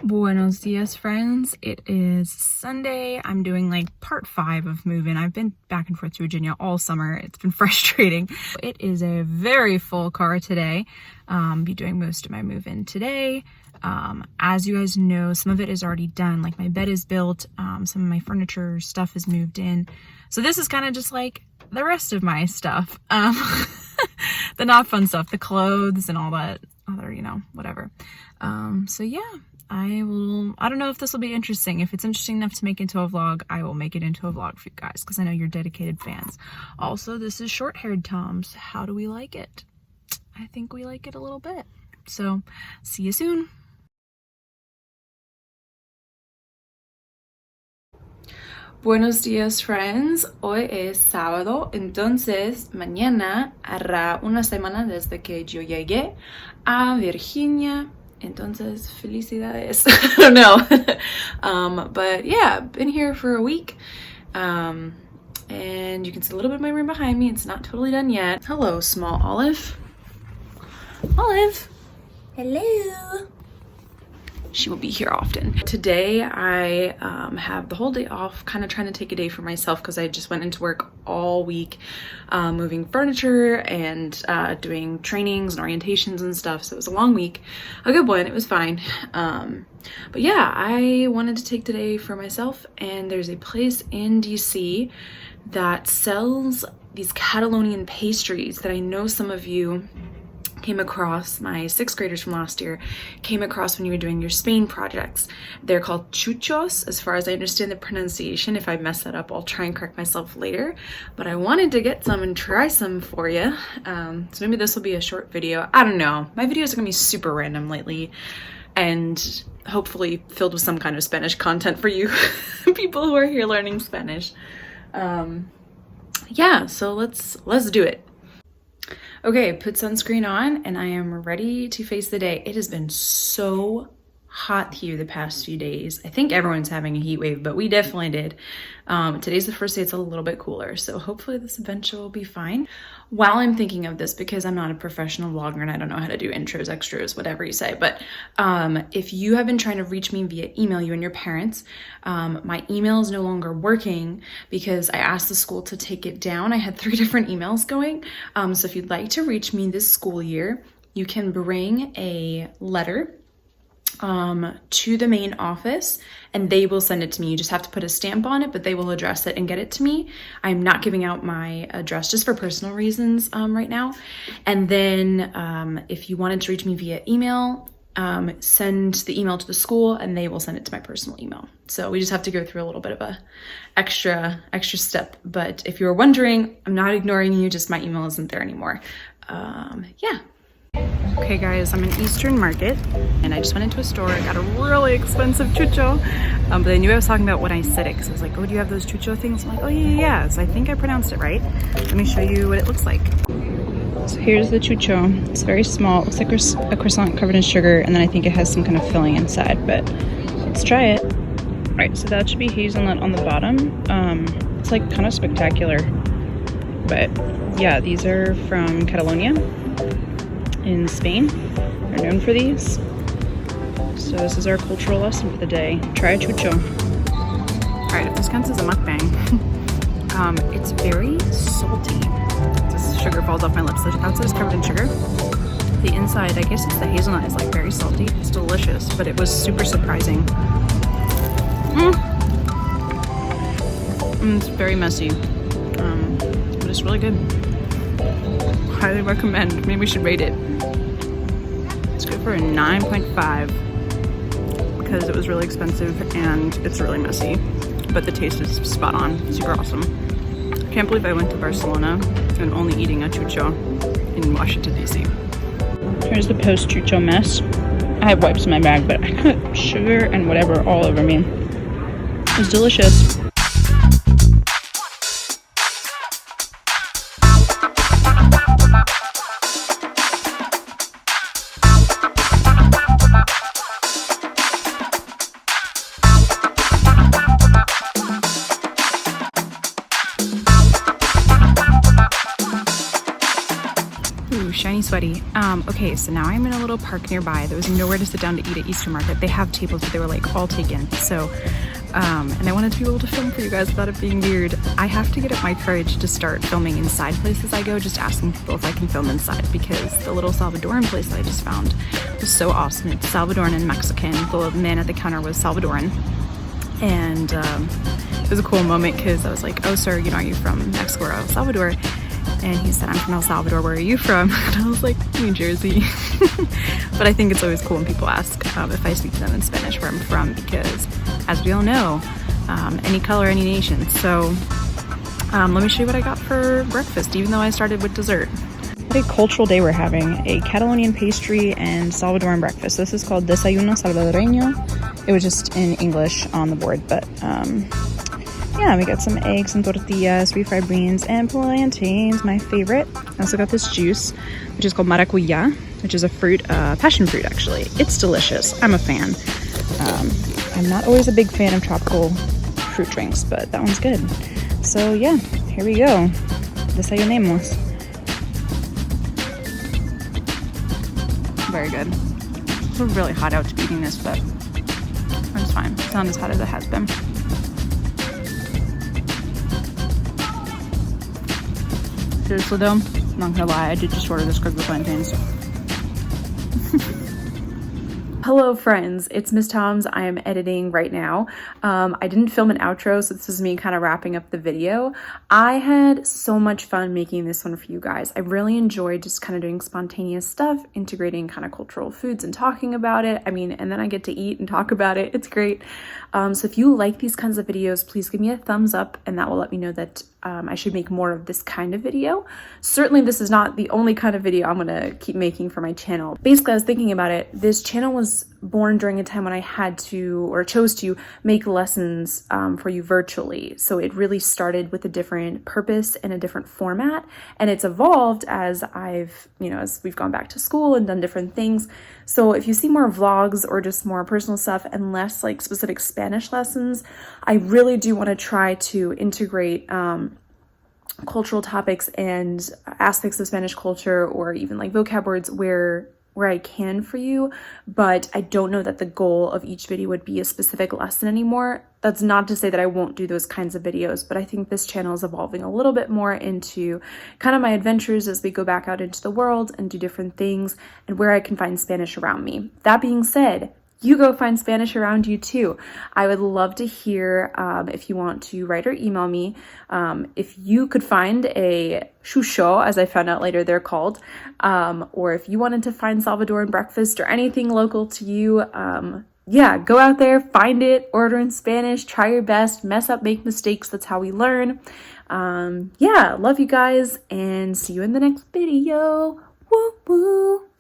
Buenos dias, friends. It is Sunday. I'm doing like part 5 of moving. I've been back and forth to Virginia all summer. It's been frustrating. It is a very full car today. Be doing most of my move-in today. As you guys know, some of it is already done. Like my bed is built. Some of my furniture stuff is moved in. So this is kind of just like the rest of my stuff. The not fun stuff, the clothes and all that other, whatever. So yeah. I don't know if this will be interesting. If it's interesting enough to make into a vlog, I will make it into a vlog for you guys because I know you're dedicated fans. Also, this is short-haired Tom's. How do we like it? I think we like it a little bit. So, see you soon. Buenos días, friends. Hoy es sábado, entonces mañana hará una semana desde que yo llegué a Virginia. Entonces, felicidades. I don't know. But yeah, been here for a week. And you can see a little bit of my room behind me. It's not totally done yet. Hello, small Olive. Olive. Hello. She will be here often. Today I have the whole day off, kind of trying to take a day for myself because I just went into work all week moving furniture and doing trainings and orientations and stuff. So it was a long week, a good one. It was fine. But yeah, I wanted to take today for myself, and there's a place in DC that sells these Catalonian pastries that I know some of you came across, my 6th graders from last year came across when you were doing your Spain projects. They're called chuchos, as far as I understand the pronunciation. If I mess that up, I'll try and correct myself later. But I wanted to get some and try some for you. So maybe this will be a short video. I don't know. My videos are gonna be super random lately and hopefully filled with some kind of Spanish content for you people who are here learning Spanish. Yeah, so let's do it. Okay, put sunscreen on and I am ready to face the day. It has been so hot here the past few days. I think everyone's having a heat wave, but we definitely did. Today's the first day it's a little bit cooler, so hopefully this adventure will be fine. While I'm thinking of this, because I'm not a professional vlogger and I don't know how to do intros, extras, whatever you say, but if you have been trying to reach me via email, you and your parents, my email is no longer working because I asked the school to take it down. I had 3 different emails going. So if you'd like to reach me this school year, you can bring a letter to the main office and they will send it to me. You just have to put a stamp on it, but they will address it and get it to me. I'm not giving out my address just for personal reasons right now. And then if you wanted to reach me via email, send the email to the school and they will send it to my personal email. So we just have to go through a little bit of a extra step. But if you were wondering, I'm not ignoring you, just my email isn't there anymore. Yeah. Okay guys, I'm in Eastern Market and I just went into a store. I got a really expensive chucho, but I knew I was talking about when I said it because I was like, oh, do you have those chucho things? I'm like, oh yeah. So I think I pronounced it right. Let me show you what it looks like. So here's the chucho. It's very small. It looks like a croissant covered in sugar, and then I think it has some kind of filling inside, but let's try it. All right, so that should be hazelnut on the bottom. It's like kind of spectacular, but yeah, these are from Catalonia in Spain. They're known for these. So this is our cultural lesson for the day. Try a chucho. Alright, if this counts as a mukbang, it's very salty. This sugar falls off my lips. The outside is covered in sugar. The inside, I guess it's the hazelnut, is like very salty. It's delicious, but it was super surprising. It's very messy, but it's really good. Highly recommend. Maybe we should rate it. Let's go for a 9.5 because it was really expensive and it's really messy, but the taste is spot on. Super awesome. I can't believe I went to Barcelona and only eating a chucho in Washington, D.C. Here's the post-chucho mess. I have wipes in my bag, but I got sugar and whatever all over me. It was delicious. sweaty. Okay, so now I'm in a little park nearby. There was nowhere to sit down to eat at Easter Market. They have tables, but they were like all taken. So, and I wanted to be able to film for you guys without it being weird. I have to get up my courage to start filming inside places I go, just asking people if I can film inside, because the little Salvadoran place that I just found was so awesome. It's Salvadoran and Mexican. The man at the counter was Salvadoran. And it was a cool moment because I was like, oh, sir, are you from Mexico or El Salvador? And he said, I'm from El Salvador. Where are you from? And I was like, New Jersey. But I think it's always cool when people ask if I speak to them in Spanish where I'm from, because as we all know, any color, any nation. So let me show you what I got for breakfast, even though I started with dessert. What a cultural day we're having. A Catalonian pastry and Salvadoran breakfast. This is called Desayuno Salvadoreño. It was just in English on the board, but yeah, we got some eggs and tortillas, refried beans, and plantains, my favorite. I also got this juice, which is called maracuya, which is a fruit, passion fruit actually. It's delicious. I'm a fan. I'm not always a big fan of tropical fruit drinks, but that one's good. So yeah, here we go. Desayunemos. Very good. It's really hot out to be eating this, but it's fine. It's not as hot as it has been. Seriously though, I'm not gonna lie, I did just order this because of the plantains. Hello friends, it's Miss Toms. I am editing right now. I didn't film an outro, so this is me kind of wrapping up the video. I had so much fun making this one for you guys. I really enjoyed just kind of doing spontaneous stuff, integrating kind of cultural foods and talking about it. I mean, and then I get to eat and talk about it. It's great. So if you like these kinds of videos, please give me a thumbs up, and that will let me know that I should make more of this kind of video. Certainly this is not the only kind of video I'm gonna keep making for my channel. Basically, I was thinking about it. This channel was born during a time when I had to, or chose to, make lessons for you virtually. So it really started with a different purpose and a different format, and it's evolved as I've, as we've gone back to school and done different things. So if you see more vlogs or just more personal stuff and less like specific Spanish lessons, I really do want to try to integrate cultural topics and aspects of Spanish culture, or even like vocab words where I can for you, but I don't know that the goal of each video would be a specific lesson anymore. That's not to say that I won't do those kinds of videos, but I think this channel is evolving a little bit more into kind of my adventures as we go back out into the world and do different things, and where I can find Spanish around me. That being said, you go find Spanish around you too. I would love to hear if you want to write or email me. If you could find a chucho, as I found out later they're called, or if you wanted to find Salvadoran breakfast or anything local to you, yeah, go out there, find it, order in Spanish, try your best, mess up, make mistakes. That's how we learn. Yeah, love you guys, and see you in the next video. Woo woo.